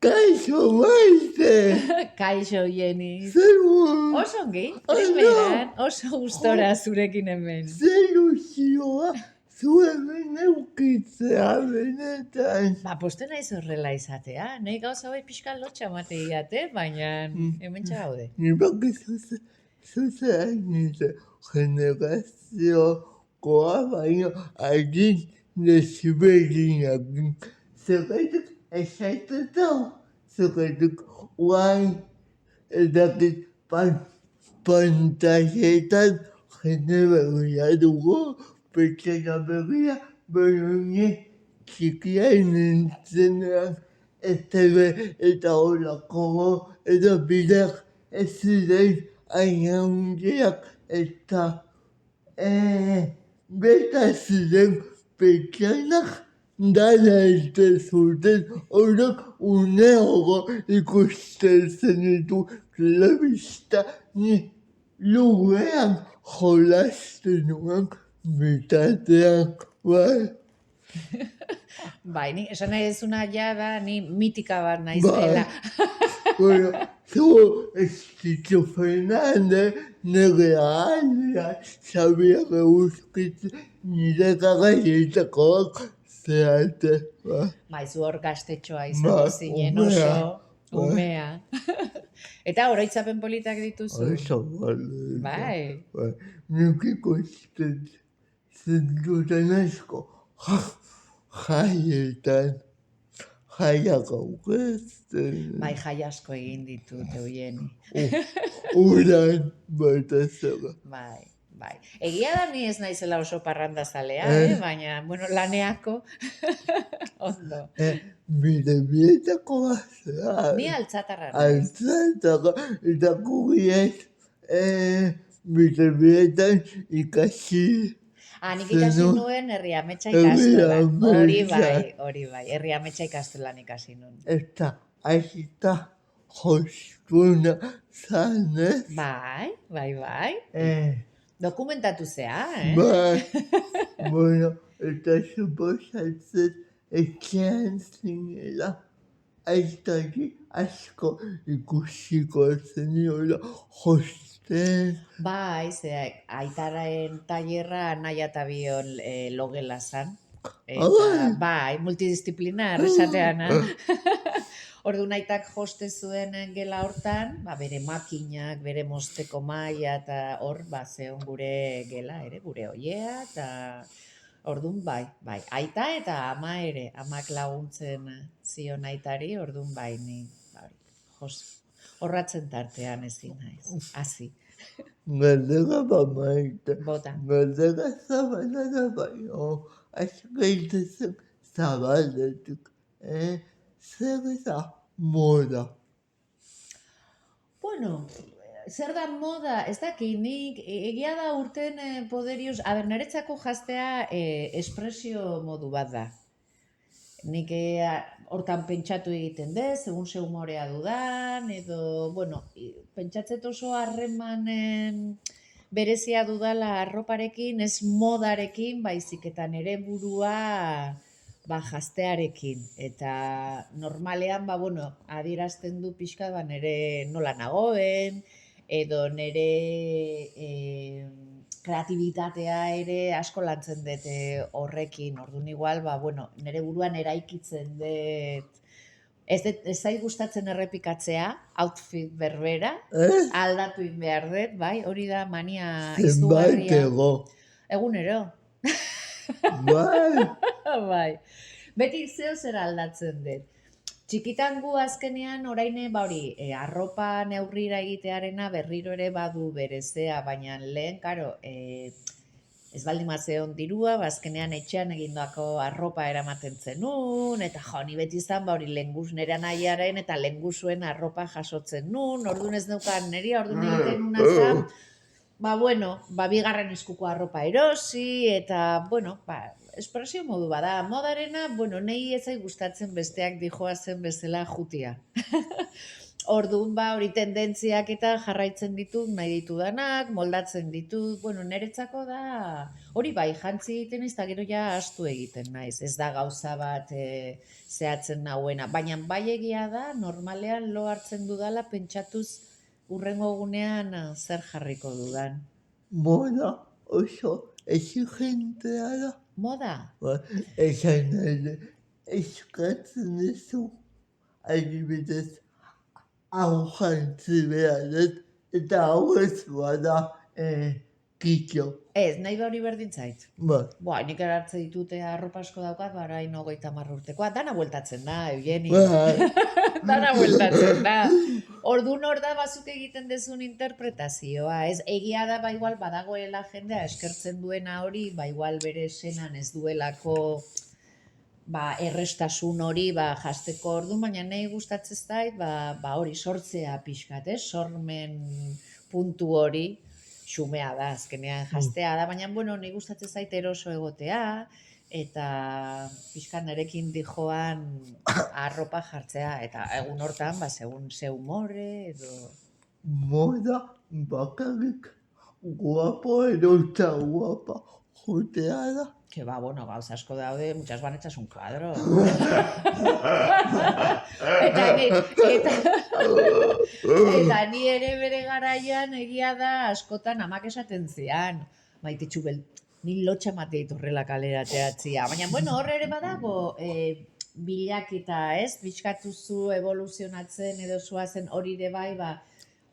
Kaixo Maite! Kaixo, Jeni. Zer moduz? Oso ongi, primeran, oso gustora zurekin hemen. Zer ilusioa zu hemen eukitzea benetan. Posten naiz horrela izatea, nahi gauza bai pixka lotxa emate diate, baina hemen gaude. Ni bakizu zuzen nire generaziokoa baino adin desberdinakin. Zergatik esaiten hau, zergatik guain edakit pantailetan jende berria dugu, pertsona berria, baina ni txikia nintzenean eta holako edo bideak ez ziren hain handiak eta beta ziren pertsonak dana ez zuten horrek uneoro ikusten zenitu telebista ni lugean jolasten nuen bitartean, bai. Bai, ni esan nahi dezuna ja da, ni mitika bat naizela. Bueno, zu Estitxo Fernandez, nire aldea, Xabier Euskitz, nire garaitakoak zehate. Bai, zu hor gaztetxoa izango zinen oso, umea. Eta oroitzapen politak dituzu? Oso gale. Bai. Nik ikusten zentutan asko, jaietan, jaiak aurkezten. Bai, jai asko egin ditut, Eugeni. Uran batez ere. Bai. Egia da ni ez naizela oso parrandazalea, baina, bueno, laneako, ondo. Bietako bazera. Ni altzatarra naiz. Altzatarra, eta gugiez, bietan ikasi. Nik ikasi nuen Herri Ametsa ikastolan. Hori bai, Herri Ametsa ikastolan ikasi nuen. Eta aita jostuna zanez. Bai. Dokumentatu zea, Bai, bueno, eta suposatzen etxean zinela. Aitari asko ikusiko zeniola josten. Bai, ze aitaren tailerra nahi eta bion logela zan. Eta, bai, multidisciplinar, esatean. Orduan aitak joste zuen gela hortan, bere makinak, bere mosteko maila, eta hor, zeon gure gela, gure oiea, eta orduan bai, aita eta ama ere, amak laguntzen zion aitari, orduan bai, ni, horratzen tartean ezin naiz, hasi. Galdera bamaita. Bota. Galdera zabala da baino, askaitezen zabaletik. Zer da moda? Bueno, zer da moda, ez dakit, nik egia da urten poderioz, niretzako jaztea espresio modu bat da. Nik hortan pentsatu egiten dez, segun humorea dudan, edo, bueno, pentsatzet oso harreman berezia dudala arroparekin, ez modarekin, baizik eta nire burua jaztearekin. Eta normalean, adierazten du pixka nire nola nagoen, edo nire kreatibitatea ere asko lantzen dut horrekin. Orduan igual, nire buruan eraikitzen dut. Ez zait gustatzen errepikatzea, outfit berbera, aldatu in behar dut, bai, hori da mania izugarria. Zenbait ego. Egunero. Bai. Beti zeo zer aldatzen dut. Txikitan gu azkenean orain arropa neurrira egitearena berriro ere badu berezea, baina lehen, karo, ez baldin mazeon dirua, azkenean etxean egindako arropa eramaten zenun, eta ni beti izan lenguz nera nahiaren eta lenguzuen arropa jasotzen nun, orduan ez neukan neria, orduan egiten nuna zan, bigarren eskuko arropa erosi, eta, espresio modu bada. Modarena, nahi ezai gustatzen besteak dijoazen bezala jutia. Orduan hori tendentziak eta jarraitzen ditut, nahi ditudanak, moldatzen ditut, bueno, niretzako da, hori bai, jantzi egiten ez da gero ja astu egiten naiz, ez da gauza bat zehatzen nahuena, baina bai egia da, normalean lo hartzen dudala pentsatuz urrengo egunean zer jarriko dudan. Moda oso exigentea da. Moda? Esan ere, eskatzen duzu, adibidez, hau jantzi behar dut, eta hau ez bada kitxo. Ez, nahi da hori berdin zait. Bai. Nik erartze ditute arropa asko daukat, barain 30 urtekoa, dana bueltatzen da, Eugeni. Bai. Dana bueltatzen da. Orduan hor da bazuk egiten dezun interpretazioa, ez? Egia da, igual badagoela jendea eskertzen duena hori, igual bere senan ez duelako errestasun hori jasteko orduan, baina nahi gustatzen zait, hori sortzea pixkat, sormen puntu hori, xumea da, azkenean jastea da, baina, bueno, nahi gustatzen zait eroso egotea, eta pixkan nerekin dijoan arropa jartzea, eta egun hortan, segun ze humore, edo... Moda bakarrik guapo edo eta guapa jutea da. Que bueno, gauza asko daude, muchas van hechas un cuadro. Eta ni ere bere garaian egia da askotan amak esaten zian. Maititxu ni lotxa mate horrela kalera teatzia. Baina, bueno, horre ere badago bilakita, ez? Bizkatuzu evoluzionatzen edo zuazen hori ere bai,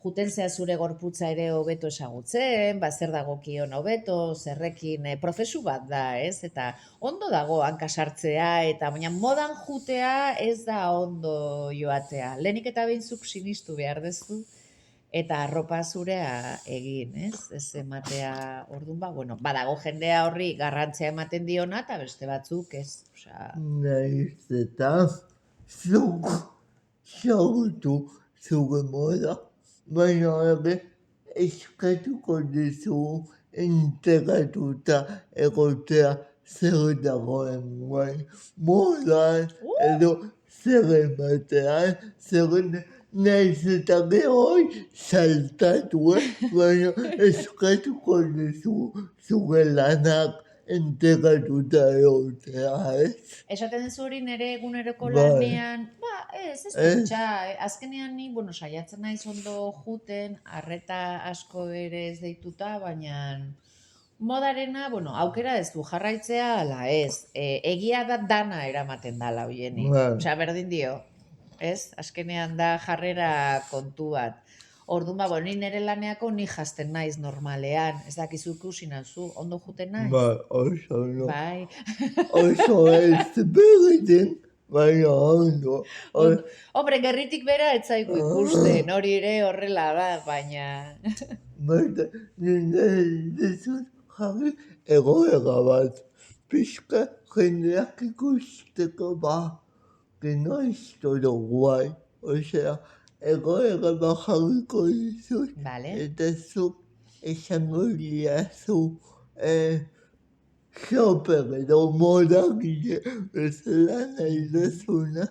juten zea zure gorputza ere hobeto esagutzen, zer dagokion hobeto, zerrekin, prozesu bat da, ez? Eta ondo dago hankasartzea, eta baina modan jutea ez da ondo joatea. Lehenik eta behintzuk sinistu behar dezu, eta arropa zurea egin, ez? Ez ematea orduan, bueno, badago jendea horri garrantzia ematen diona, eta beste batzuk, ez? Nahiz eta zuk xautu zure moda. Baina ere, eskatuko dizu integratuta egotea zer dagoen guai. Modan edo zer ematean, zer nahiz eta gehoi saltatu, baina eskatuko dizu zure lanak integratuta egotea, ez? Esaten duzu hori nire eguneroko lanean, ez pentsa, azkenean ni, saiatzen naiz ondo juten, arreta asko ere ez deituta, baina modarena, aukera ez du jarraitzea, ala ez, egia da dana eramaten dala hoieni, berdin dio, ez? Azkenean da jarrera kontu bat. Orduan, ni nire laneako ni jasten naiz normalean, ez dakizu ikusi nazu, ondo juten naiz? Oso no. Bai. Oso ez berriten, baina ondo. Hombre, gerritik bera ez zaigu ikusten, hori ere horrela da, baina... Baina, nire dezut jarri egoera bat, pixka jendeak ikusteko geno ez todo guai, osea, egoera bat jarriko dizut, eta zuk esango diazu shopper edo modagile bezala nahi dezuna,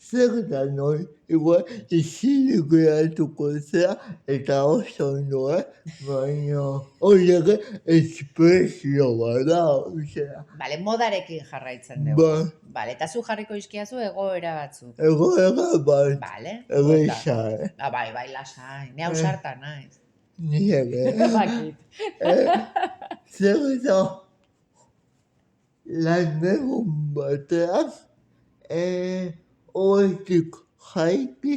zer da noi, igual isilik geratuko zea, eta oso ondo, baina hori ere espresio bada, osea. Modarekin jarraitzen dugu. Eta zu jarriko izkiazu egoera batzuk. Egoera bat, egisa, Bai, lasai, ni hausarta naiz. Ni ere. Bakit. Zer da, lan egun batean, horretik jaiki,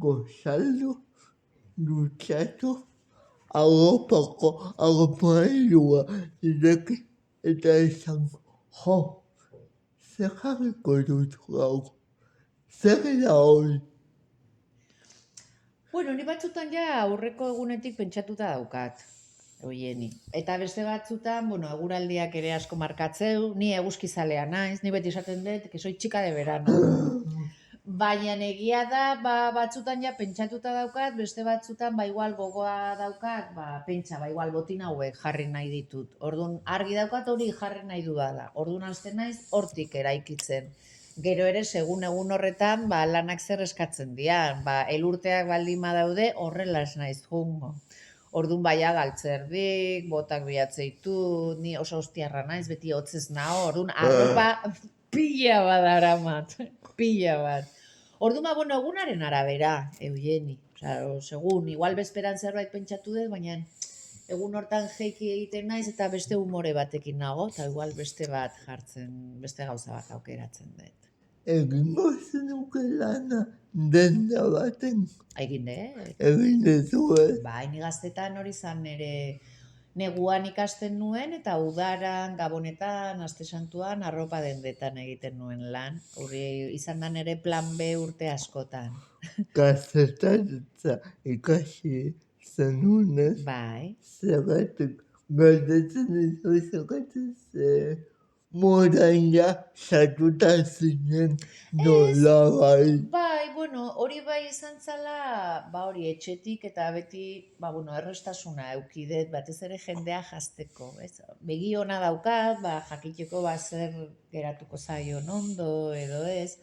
gozaldu, dutxatu, arropako armailua ireki, eta esan, zer jarriko dut gaur, zer da hori? Ni batzutan aurreko egunetik pentsatuta daukat, hoieni. Eta beste batzutan, eguraldiak ere asko markatzeu, ni eguzkizalea naiz, ni beti esaten dut, que soy chica de verano. Baina egia da, batzutan pentsatuta daukat, beste batzutan, igual gogoa daukat, pentsa, igual botin hauek jarri nahi ditut. Orduan, argi daukat hori jarri nahi dudala. Orduan, hasten naiz, hortik eraikitzen. Gero ere, segun egun horretan, lanak zer eskatzen dian. Elurteak baldin badaude, horrela ez naiz jungo. Orduan baia galtzerdik, botak bilatzeitu, ni oso hostiarra naiz, beti hotzez nao, orduan arropa pila bat aramat, pila bat. Orduan, bueno, egunaren arabera, Eugeni. Segun, igual bezperan zerbait pentsatu dut, baina egun hortan jeiki egiten naiz eta beste umore batekin nago, eta igual beste bat jartzen, beste gauza bat aukeratzen dut. Egingo zenuke lana denda baten. Egin, Egin dezue. Ni gaztetan hori zan ere neguan ikasten nuen eta udaran, gabonetan, aste santuan, arropa dendetan egiten nuen lan. Hori izan da nere plan B urte askotan. Kazetaritza ikasi zenunez. Bai. Zergatik galdetzen dizu zergatik modaina sartuta zinen nola bai. Bai, bueno, hori bai izan zala, hori etxetik eta beti, errostasuna eukidet, batez ere jendea jazteko, ez? Begi ona daukat, jakiteko zer geratuko zaion ondo edo ez.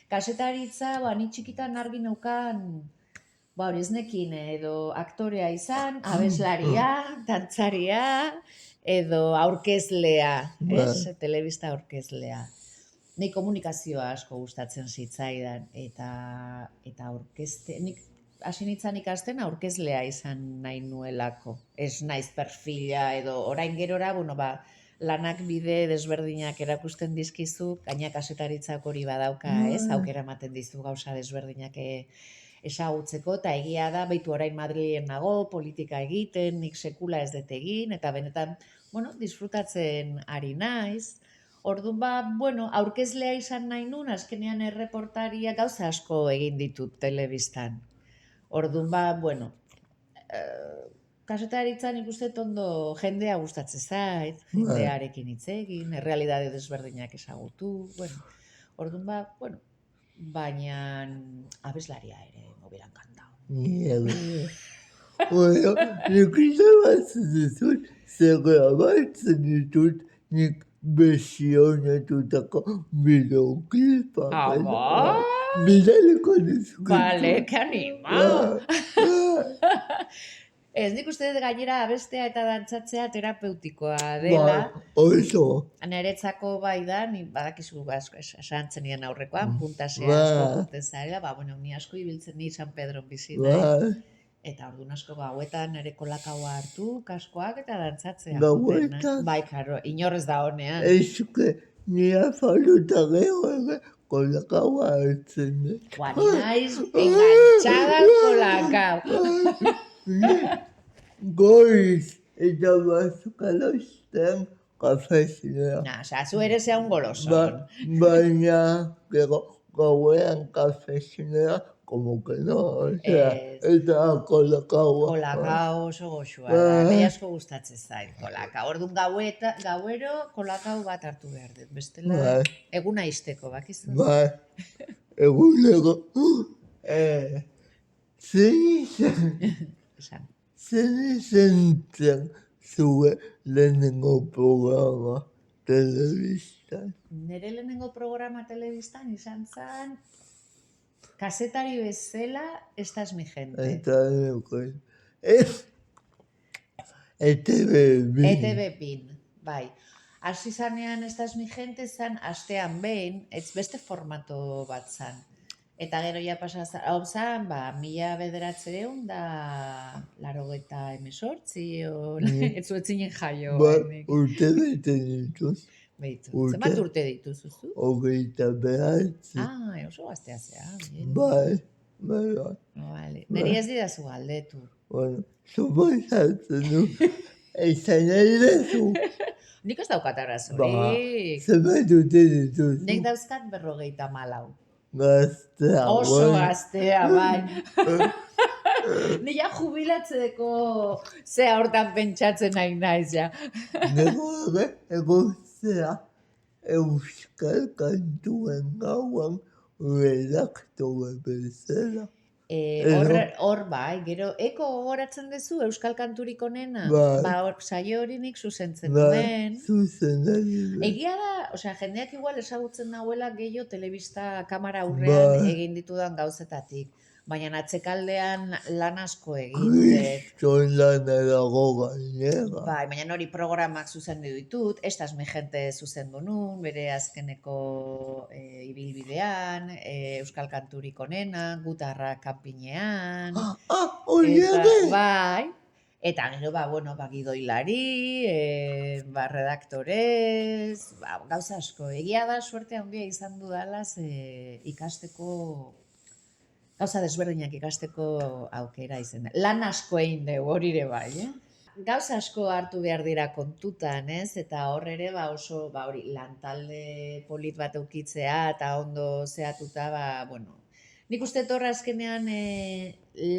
Kasetaritza, ni txikitan argi neukan, hori ez nekin edo aktorea izan, abeslaria, dantzaria, edo aurkezlea, ez? Telebista aurkezlea. Ni komunikazioa asko gustatzen zitzaidan, eta nik hasi nintzen ikasten aurkezlea izan nahi nuelako. Ez naiz perfila edo orain gerora, lanak bide desberdinak erakusten dizkizu, gaina kasetaritzak hori badauka, ez? Aukera ematen dizu gauza desberdinak ezagutzeko, eta egia da, baitu orain Madrilen nago, politika egiten, nik sekula ez dut egin, eta benetan, disfrutatzen ari naiz. Orduan, aurkezlea izan nahi nun, azkenean erreportaria gauza asko egin ditut telebistan. Orduan, kasetaritzan ikusten ondo jendea gustatzen zait, jendearekin hitz egin, errealidade desberdinak ezagutu, orduan, baina abeslaria ere mobilan kantau. Bueno, nik izabatzen dizut, zer grabatzen ditut, nik besionatutako bideoklipa. Bidaliko dizukitu. Bale, que animao! Ez, nik uste dut gainera abestea eta dantzatzea terapeutikoa dela. Oso. Niretzako bai da, ni badakizu asko esan zenien aurrekoan, puntasea asko puntezarela, ni asko ibiltzen ni San Pedron bizi nahi. Eta orduan asko gauetan nire kolakaua hartu, kaskoak eta dantzatzea. Gauetan? Bai, karo, inorrez da honean. Ezuke, nire faluta geho kolakaua hartzen. Ni naiz engantzada kolakau. Goiz eta bazukalosten kafezinera. Zu ere zea un goloson. Baina, gauean kafezinera, como que no, eta kolakaua. Kolakau oso goxua da, behi asko gustatzen zain kolakau. Orduan gauero kolakau bat hartu behar dut, bestela eguna izteko, bakizu? Eguneko, zen izan zue lehenengo programa telebistan? Nire lehenengo programa telebistan izan zen kasetari bezala, esta es mi gente. ETV bin, bai. Hasi zanean esta es mi gente zen, astean behin, ez beste formato bat zen. Eta gero ja pasazan, hau zen, 1900 da 88, ez zuetzinen jaio. Urte bete dituz. Zenbat urte dituzuzu? 29. Oso gaztea zea. Bai. Neri ez didazu galdetu. Suposatzen du. Eizan nahi dezu. Nik ez daukat arazorik. Zenbat urte dituzu. Nik dauzkat 54. Gaztea. Oso gaztea, bai. Ni ja jubilatzeko zea hortan pentsatzen nahi naiz, ja. Ego zea euskal kantuen gauan redaktore bezala. Hor bai, gero, eko gogoratzen duzu Euskal Kanturik onena? Bai. Ba, saio hori nik zuzentzen Bai, nuen. zuzendari. Egia da, osea, jendeak igual ezagutzen nahuela gehiago telebista kamara aurrean Bai. egin ditudan gauzetatik. Baina atzekaldean lan asko egin dut. Kriston lana dago gainera. Bai, baina hori programak zuzendu ditut, Estas mi gente zuzendu nun, bere azkeneko ibilbidean, Euskal Kanturik onena, Gutarra kanpinean, Hori eta, ere? bai, eta gero, gidoilari, redaktorez, gauza asko. Egia da, suerte handia izan dudala, ikasteko, gauza desberdinak ikasteko aukera izan da. Lan asko egin dugu, hori ere bai, Gauza asko hartu behar dira kontutan, ez? Eta hor ere, oso, hori, lantalde polit bat eukitzea, eta ondo zehatuta, nik uste torra azkenean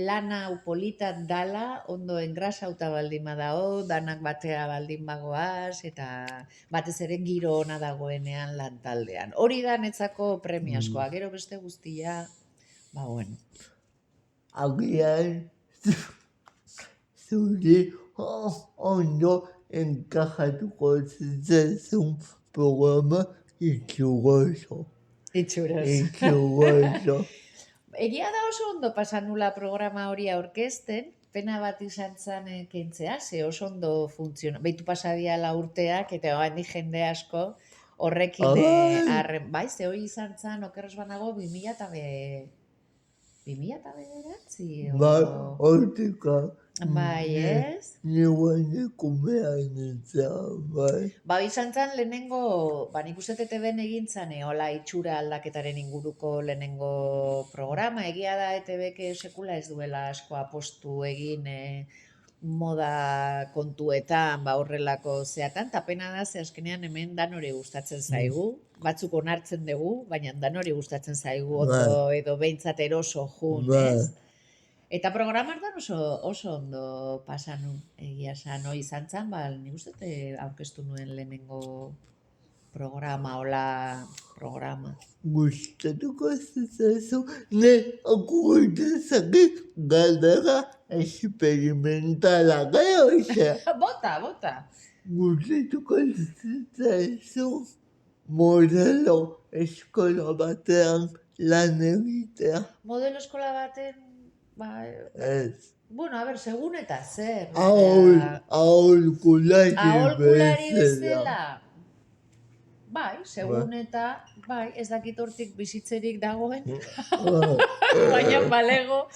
lan hau polita dala, ondo engrasauta baldin badao, danak batea baldin bagoaz, eta batez ere giro ona dagoenean lantaldean. Hori da netzako premiaskoa, gero beste guztia, bueno. Agian, zuri ondo enkajatuko zizun programa itxugoso. Itxugoso. Egia da oso ondo pasan nula programa hori aurkezten, pena bat izan zen kentzea, ze oso ondo funtziona. Beitu pasadiala urteak, eta handik jende asko horrekin harren. Bai, ze hori izan zen, okerrez banago, 2009 Bai, hortika. Bai, ez? Ni guaneko mehan nintzen, bai. Bai, izan zen lehenengo, nik uste ETB-en egin zen, hola itxura aldaketaren inguruko lehenengo programa, egia da ETB-k sekula ez duela asko apostu egin moda kontuetan, horrelako zeatan, eta pena da, ze azkenean hemen danori gustatzen zaigu, batzuk onartzen dugu, baina danori gustatzen zaigu, ondo edo behintzat eroso jun, ez? Eta programartan oso ondo pasan nun, egia esan, izan zen, nik uste aurkeztu nuen lehenengo programa. Gustatuko zaizu, ne akurtezake galdera experimentala gehoiza. Bota! Gustatuko zaizu modelo eskola batean lan egitea. Modelo eskola baten, Ez. Bueno, segun eta zer. Aholkulari bezala. Bai, segun eta, ez dakit hortik bizitzerik dagoen. Baina balego.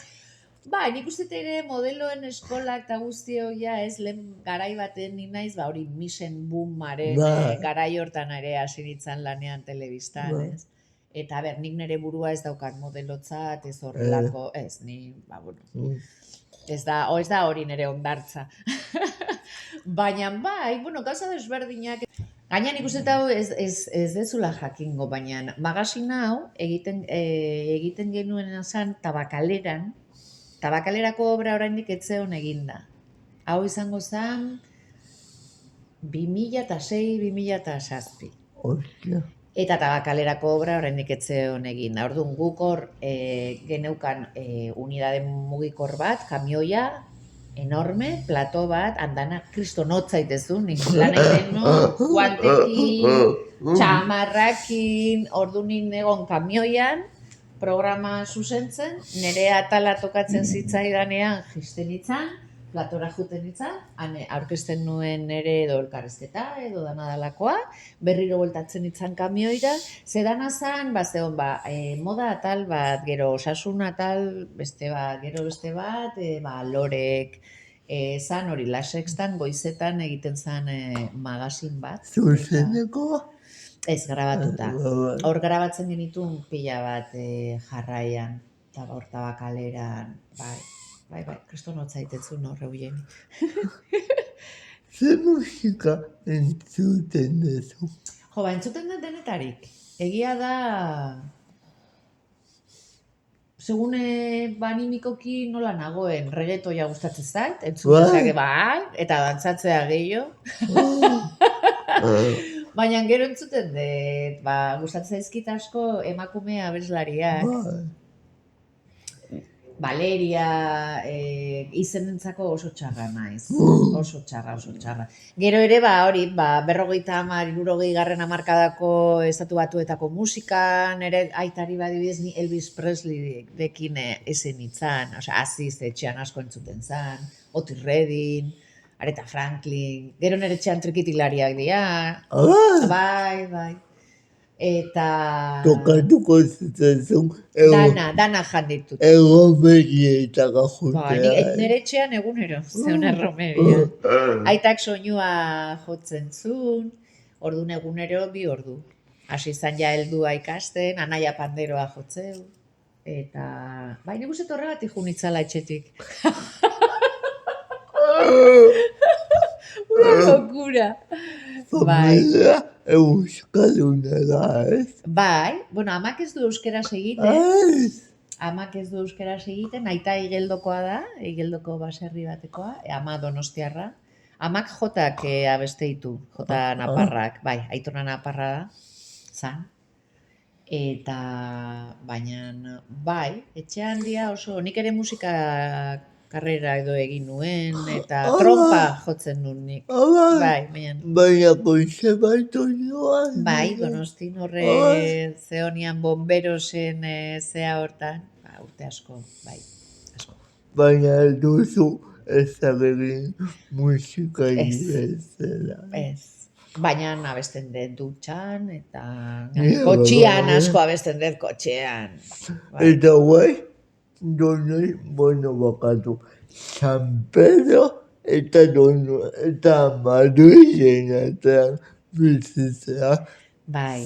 Nik uste ere modeloen eskolak eta guzti hoia ez lehen garai baten ni naiz, hori misen boomaren garai hortan ere hasi nintzen lanean telebistan, ez? Eta nik nire burua ez daukat modelotzat, ez horrelako, ez, ez da hori nire ondartza. Baina gauza desberdinak, gaina nik uste hau ez dezula jakingo, baina magazin hau egiten genuen zen Tabakalerako obra oraindik etzeon eginda. Hau izango zen 2006-2007. Ostia. Eta Tabakalerako obra oraindik etzeon eginda. Orduan guk hor geneukan unidade mugikor bat, kamioia, enorme, plato bat, andana kriston hotzaitezu, nik lan egiten guantekin, txamarrakin, orduan egon kamioian, programa zuzentzen, nire atala tokatzen zitzaidanean jisten itzan, platora juten itzan, aurkezten nuen nire edo elkarrezketa, edo danadalakoa, berriro bueltatzen itzan kamioira, zedana zan, moda atal bat, gero osasun atal, gero beste bat, lorek, zan hori lasextan, goizetan egiten zan magazin bat. Zuzeneko? Ez, grabatuta. Hor grabatzen genituen pila bat jarraian, eta hor Tabakaleran, bai, kriston hotzaitetzu horre huien. Zer musika entzuten duzu? Entzuten dut denetarik. Egia da, segun animikoki nola nagoen, reggaetoia gustatzen zait, entzuten eta dantzatzea gehiago. Baina gero entzuten dut, gustatzen zaizkit asko emakume abeslariak. Valeria, izenentzako oso txarra naiz. Oso txarra. Gero ere, hori, 50-60 hamarkadako estatu batuetako musikan, ere aitari badibidez ni Elvis Presleyrekin esen itzan, Aziz etxean asko entzuten zan, Otis Redding, Aretha Franklin, gero nire etxean trikitilariak dira, bai. Eta Tokatuko zitzaizun dana janditut. Erromerietara jutea. Nire etxean egunero, zeon erromeria. Aitak soinua jotzen zuen, ordun egunero 2 ordu. Hasi izan ja heldua ikasten, anaia panderoa jotzeu. Eta, nik uste horregatik junitzala etxetik. Una locura. Familia euskalduna da, ez? Amak ez du euskaraz egiten. Amak ez du euskaraz egiten, aita igeldokoa da, igeldoko baserri batekoa, ama donostiarra. Amak jotak abesteitu, jota naparrak, aitona naparra da, zan. Eta, baina, etxean dia oso, nik ere musika karrera edo egin nuen, eta trompa jotzen nuen nik. Baina konservatorioan. Donostin horre zeonian bomberosen zea hortan, urte asko, asko. Baina duzu ezagegin musika bezala. Ez. Baina abesten dut dutxan, eta kotxian asko abesten dut kotxean. Eta donoi, bakatu, San Pedro eta Madrilen atean bizitzea.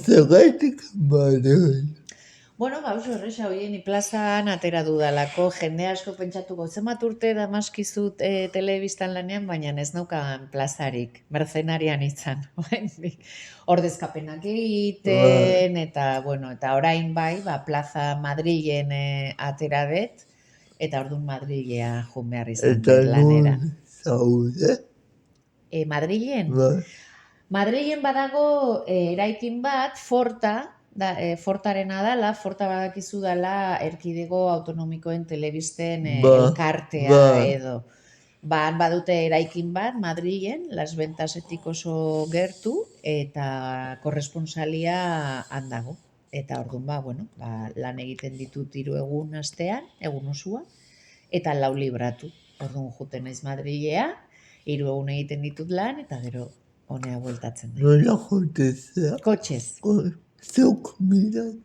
Zergatik Madrilen? Oso horreza, ni plazan atera dudalako, jende asko pentsatuko, zenbat urte damaskizut telebistan lanean, baina ez naukan plazarik, mercenarian izan. Ordezkapenak egiten, eta orain plaza Madrilen atera dut, eta orduan Madrilea joan behar izan dut lanera. Eta nun zaude? Madrilen? Madrilen badago eraikin bat, Fortarena dala, Forta badakizu dala erkidego autonomikoen telebisten elkartea edo. Badute eraikin bat, Madrilen, Las Ventasetik oso gertu, eta korresponsalia handago. Eta orduan, lan egiten ditut 3 egun astean, egun osua, eta 4 libratu. Orduan juten naiz Madrilea, 3 egun egiten ditut lan, eta gero honea bueltatzen. Nola jotezea? Kotxez. Zeuk mirat.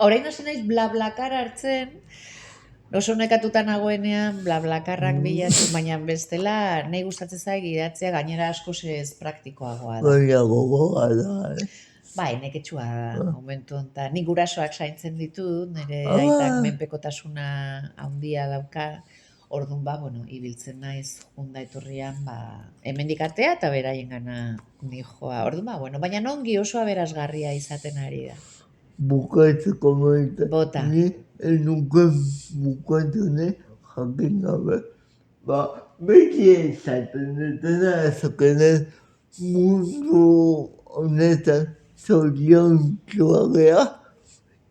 Orain oso naiz blablakar hartzen, oso nekatuta nagoenean blablakarrak bilatu, baina bestela nahi gustatzen zaik idatzea gainera asko ez praktikoagoa da. Baina gogoa da, Neketsua da, momentu honetan. Nik gurasoak zaintzen ditut, nire aitak menpekotasuna handia dauka, orduan, ibiltzen naiz junda etorrian, hemendik atea eta beraien gana nijoa. Orduan, baina nongi oso aberasgarria izaten ari da. Bukatzeko baita. Bota. Ni enuken bukatzene jakin gabe. Beti esaten dutena azokenen mundu honetan zoriontsua gea,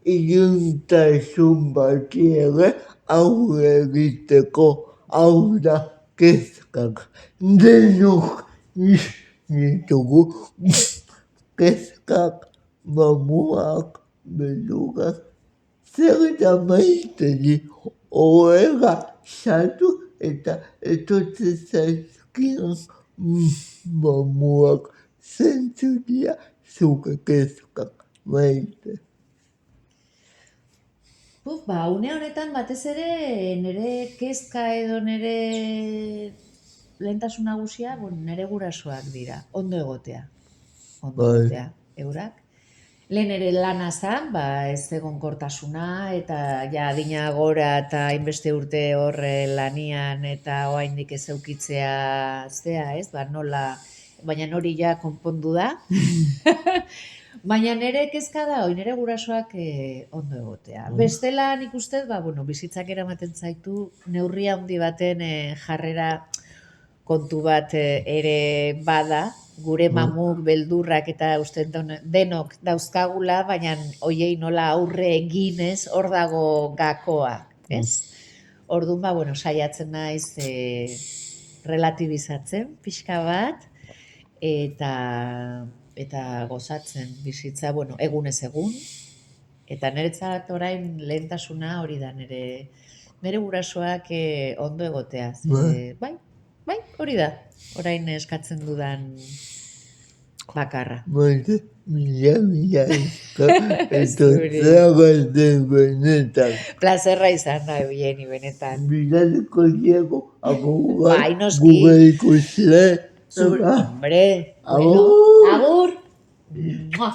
iluntasun bati ere aurre egiteko hau da kezkak. Denok ditugu kezkak, mamuak, beldurrak, zer eta maiteri horrega sartu eta etotzen zaizkion mamuak zentzu dira zuke kezkak maite. Une honetan batez ere nire kezka edo nire lehentasun nagusia nire gurasoak dira, ondo egotea. Eurak. Lehen ere lana zan, ez egonkortasuna eta adina gora eta hainbeste urte horre lanian eta oraindik ez eukitzea nola, baina hori ja konpondu da. Baina nire kezka da, nire gurasoak ondo egotea. Bestela nik uste, bizitzak eramaten zaitu, neurria handi baten jarrera kontu bat ere bada, gure mamuk, beldurrak eta uste denok dauzkagula, baina hoiei nola aurre eginez hor dago gakoa. ez? Orduan, bueno, saiatzen naiz relatibizatzen pixka bat, eta gozatzen bizitza, bueno, egunez egun, eta niretzat orain lehentasuna hori da nire gurasoak ondo egotea. Bai, hori da, orain eskatzen dudan bakarra. Bueno, mila etortzea baten benetan. Plazerra izan da, Eugeni, benetan. Bilaliko diego, agur Bai, noski. gure ikusle. Hombre, Agur. bueno, agur. Mua.